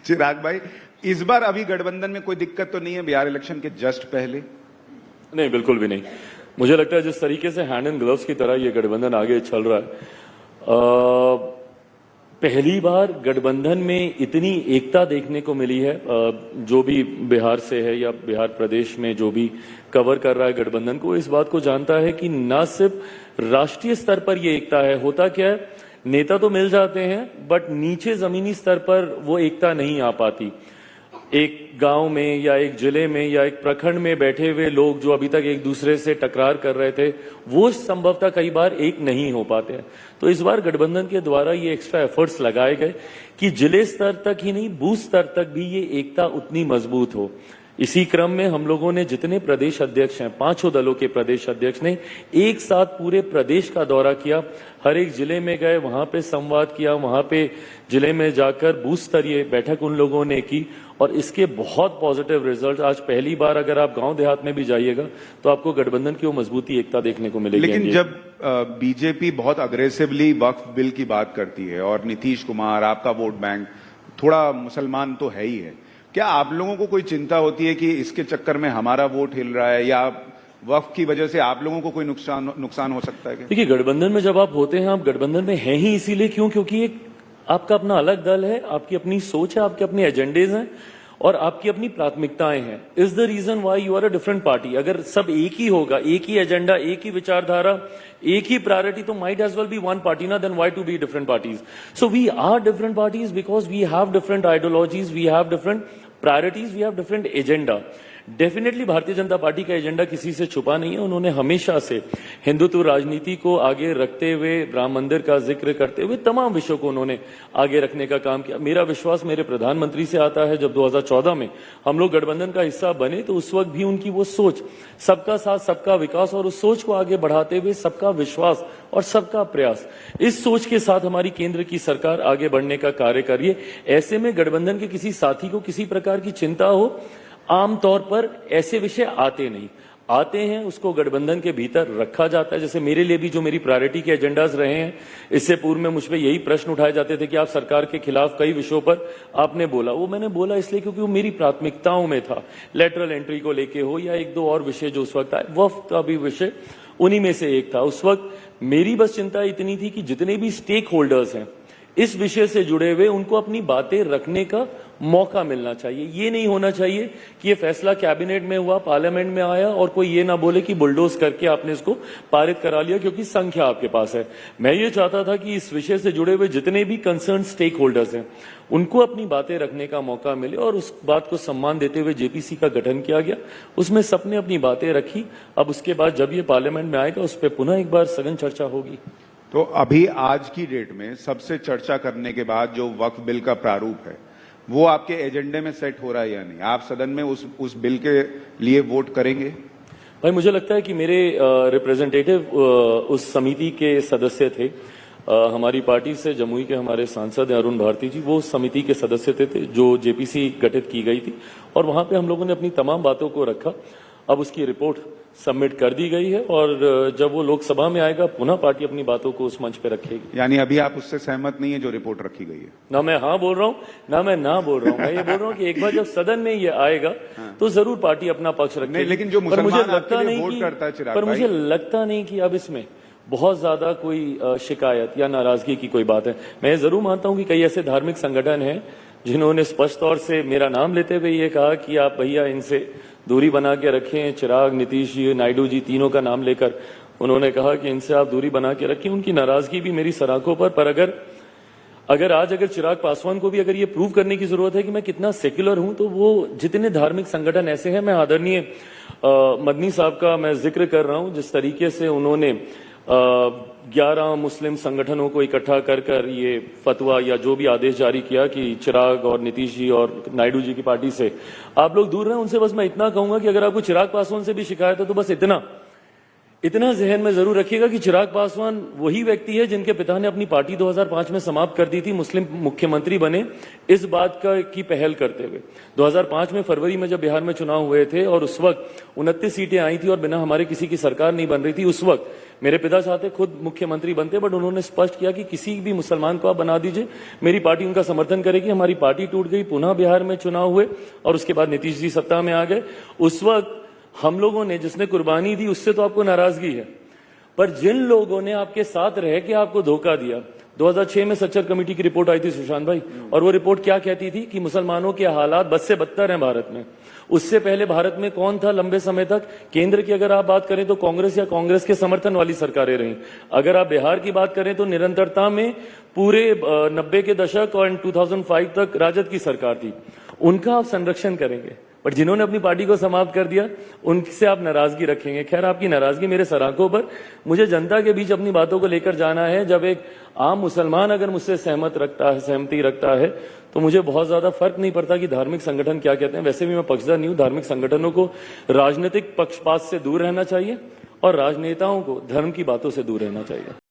चिराग भाई, इस बार अभी गठबंधन में कोई दिक्कत तो नहीं है बिहार इलेक्शन के जस्ट पहले? नहीं, बिल्कुल भी नहीं। मुझे लगता है जिस तरीके से हैंड एंड ग्लव्स की तरह ये गठबंधन आगे चल रहा है, पहली बार गठबंधन में इतनी एकता देखने को मिली है। जो भी बिहार से है या बिहार प्रदेश में जो भी कवर कर रहा है गठबंधन को, इस बात को जानता है कि न सिर्फ राष्ट्रीय स्तर पर ये एकता है, होता क्या है, नेता तो मिल जाते हैं बट नीचे जमीनी स्तर पर वो एकता नहीं आ पाती। एक गांव में या एक जिले में या एक प्रखंड में बैठे हुए लोग जो अभी तक एक दूसरे से टकरार कर रहे थे, वो संभवतः कई बार एक नहीं हो पाते हैं। तो इस बार गठबंधन के द्वारा ये एक्स्ट्रा एफर्ट्स लगाए गए कि जिले स्तर तक ही नहीं, बूथ स्तर तक भी ये एकता उतनी मजबूत हो। इसी क्रम में हम लोगों ने जितने प्रदेश अध्यक्ष हैं, पांचों दलों के प्रदेश अध्यक्ष ने एक साथ पूरे प्रदेश का दौरा किया, हर एक जिले में गए, वहां पे संवाद किया, वहां पे जिले में जाकर बूथ स्तरीय बैठक उन लोगों ने की और इसके बहुत पॉजिटिव रिजल्ट। आज पहली बार अगर आप गांव देहात में भी जाइएगा तो आपको गठबंधन की वो मजबूती एकता देखने को मिलेगी। लेकिन जब बीजेपी बहुत अग्रेसिवली वक्फ बिल की बात करती है और नीतीश कुमार, आपका वोट बैंक थोड़ा मुसलमान तो है ही है, क्या आप लोगों को कोई चिंता होती है कि इसके चक्कर में हमारा वोट हिल रहा है या वक्फ की वजह से आप लोगों को कोई नुकसान हो सकता है? देखिए, गठबंधन में जब आप होते हैं, आप गठबंधन में हैं ही इसीलिए क्योंकि एक आपका अपना अलग दल है, आपकी अपनी सोच है, आपके अपने एजेंडेज हैं और आपकी अपनी प्राथमिकताएं हैं। Is the reason why you are a different party. अगर सब एक ही होगा, एक ही एजेंडा, एक ही विचारधारा, एक ही प्रायोरिटी, तो might as well be one party ना, then why to be different parties. So we are different parties because we have different ideologies, we have different priorities, we have different agenda. Definitely Bharatiya Janata party का agenda किसी से छुपा नहीं है। उन्होंने हमेशा से हिंदुत्व राजनीति को आगे रखते हुए, राम मंदिर का जिक्र करते हुए तमाम विषयों को उन्होंने आगे रखने का काम किया। मेरा विश्वास मेरे प्रधानमंत्री से आता है। जब 2014 में हम लोग गठबंधन का हिस्सा बने तो उस वक्त भी उनकी वो सोच, सबका साथ सबका विकास, और उस सोच को आगे बढ़ाते हुए सबका विश्वास और सबका प्रयास, इस सोच के साथ हमारी केंद्र की सरकार आगे बढ़ने का कार्य कर रही है। ऐसे में गठबंधन के किसी साथी को किसी प्रकार की चिंता हो, आमतौर पर ऐसे विषय आते नहीं, आते हैं उसको गठबंधन के भीतर रखा जाता है। जैसे मेरे लिए भी जो मेरी प्रायोरिटी के एजेंडाज रहे हैं, इससे पूर्व में मुझ पे यही प्रश्न उठाए जाते थे कि आप सरकार के खिलाफ कई विषयों पर आपने बोला। वो मैंने बोला इसलिए क्योंकि वो मेरी प्राथमिकताओं में था, लेटरल एंट्री को लेके हो या एक दो और विषय जो उस वक्त आए, वक्फ का भी विषय उन्हीं में से एक था। उस वक्त मेरी बस चिंता इतनी थी कि जितने भी स्टेक होल्डर्स हैं इस विषय से जुड़े हुए, उनको अपनी बातें रखने का मौका मिलना चाहिए। ये नहीं होना चाहिए कि ये फैसला कैबिनेट में हुआ, पार्लियामेंट में आया और कोई ये ना बोले कि बुलडोज करके आपने इसको पारित करा लिया क्योंकि संख्या आपके पास है। मैं ये चाहता था कि इस विषय से जुड़े हुए जितने भी कंसर्न स्टेक होल्डर्स हैं उनको अपनी बातें रखने का मौका मिले और उस बात को सम्मान देते हुए जेपीसी का गठन किया गया। उसमें सबने अपनी बातें रखी। अब उसके बाद जब ये पार्लियामेंट में आएगा उस पर पुनः एक बार सघन चर्चा होगी। तो अभी आज की डेट में सबसे चर्चा करने के बाद जो वक्फ बिल का प्रारूप है वो आपके एजेंडे में सेट हो रहा है या नहीं? आप सदन में उस बिल के लिए वोट करेंगे? भाई, मुझे लगता है कि मेरे रिप्रेजेंटेटिव उस समिति के सदस्य थे। हमारी पार्टी से जमुई के हमारे सांसद हैं अरुण भारती जी, वो समिति के सदस्य थे जो जेपीसी गठित की गई थी और वहां पे हम लोगों ने अपनी तमाम बातों को रखा। अब उसकी रिपोर्ट सबमिट कर दी गई है और जब वो लोकसभा में आएगा पुनः पार्टी अपनी बातों को उस मंच पे रखेगी। यानी अभी आप उससे सहमत नहीं है जो रिपोर्ट रखी गई है? ना मैं हाँ बोल रहा हूँ ना मैं ना बोल रहा हूँ। मैं ये बोल रहा हूँ कि एक बार जब सदन में ये आएगा तो जरूर पार्टी अपना पक्ष रखेगी। लेकिन जो मुझे लगता नहीं कि अब इसमें बहुत ज्यादा कोई शिकायत या नाराजगी की कोई बात है। मैं जरूर मानता हूँ कि कई ऐसे धार्मिक संगठन हैं जिन्होंने स्पष्ट तौर से मेरा नाम लेते हुए ये कहा कि आप भैया इनसे दूरी बना के रखें। चिराग, नीतीश जी, नायडू जी, तीनों का नाम लेकर उन्होंने कहा कि इनसे आप दूरी बना के रखें। उनकी नाराजगी भी मेरी सराखों पर अगर आज चिराग पासवान को भी अगर ये प्रूव करने की जरूरत है कि मैं कितना सेक्युलर हूं, तो वो जितने धार्मिक संगठन ऐसे हैं, मैं आदरणीय मदनी साहब का मैं जिक्र कर रहा हूं, जिस तरीके से उन्होंने 11 मुस्लिम संगठनों को इकट्ठा कर ये फतवा या जो भी आदेश जारी किया कि चिराग और नीतीश जी और नायडू जी की पार्टी से आप लोग दूर रहें। उनसे बस मैं इतना कहूंगा कि अगर आपको चिराग पासवान से भी शिकायत है तो बस इतना जहन में जरूर रखिएगा कि चिराग पासवान वही व्यक्ति है जिनके पिता ने अपनी पार्टी 2005 में समाप्त कर दी थी, मुस्लिम मुख्यमंत्री बने इस बात की पहल करते हुए। 2005 में फरवरी में जब बिहार में चुनाव हुए थे और उस वक्त 29 सीटें आई थी और बिना हमारे किसी की सरकार नहीं बन रही थी, उस वक्त मेरे पिता चाहते खुद मुख्यमंत्री बनते, बट उन्होंने स्पष्ट किया कि किसी भी मुसलमान को आप बना दीजिए, मेरी पार्टी उनका समर्थन करेगी। हमारी पार्टी टूट गई, पुनः बिहार में चुनाव हुए और उसके बाद नीतीश जी सत्ता में आ गए। उस वक्त हम लोगों ने जिसने कुर्बानी दी उससे तो आपको नाराजगी है, पर जिन लोगों ने आपके साथ रह के आपको धोखा दिया, 2006 में सच्चर कमेटी की रिपोर्ट आई थी सुशांत भाई, और वो रिपोर्ट क्या कहती थी कि मुसलमानों के हालात बद से बदतर हैं भारत में। उससे पहले भारत में कौन था लंबे समय तक? केंद्र की अगर आप बात करें तो कांग्रेस या कांग्रेस के समर्थन वाली सरकारें रहीं। अगर आप बिहार की बात करें तो निरंतरता में पूरे 90 के दशक और 2005 तक राजद की सरकार थी। उनका आप संरक्षण करेंगे, बट जिन्होंने अपनी पार्टी को समाप्त कर दिया उनसे आप नाराजगी रखेंगे। खैर, आपकी नाराजगी मेरे सराखों पर, मुझे जनता के बीच अपनी बातों को लेकर जाना है। जब एक आम मुसलमान अगर मुझसे सहमति रखता है तो मुझे बहुत ज्यादा फर्क नहीं पड़ता कि धार्मिक संगठन क्या कहते हैं। वैसे भी मैं पक्षधर नहीं हूं। धार्मिक संगठनों को राजनीतिक पक्षपात से दूर रहना चाहिए और राजनेताओं को धर्म की बातों से दूर रहना चाहिए।